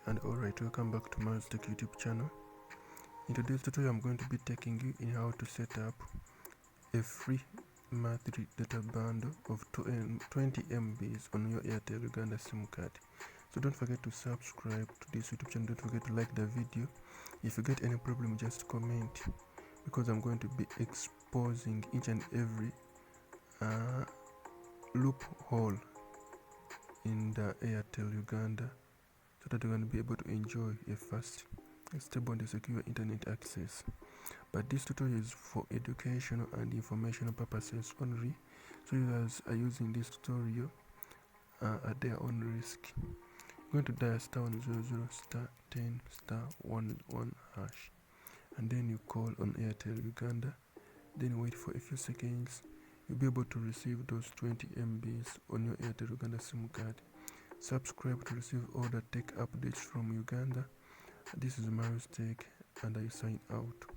And alright, welcome back to Miles Tech YouTube channel. In today's tutorial, I'm going to be taking you in how to set up a free monthly data bundle of 20 MBs on your Airtel Uganda SIM card. So don't forget to subscribe to this YouTube channel. Don't forget to like the video. If you get any problem, just comment, because I'm going to be exposing each and every loophole in the Airtel Uganda, so that you're going to be able to enjoy a fast, stable and secure internet access. But this tutorial is for educational and informational purposes only, so users are using this tutorial at their own risk. You're going to dial *100 *10 *11# and then you call on Airtel Uganda, then wait for a few seconds. You'll be able to receive those 20 MBs on your Airtel Uganda SIM card. Subscribe to receive all the tech updates from Uganda. This is Miles Tech, and I sign out.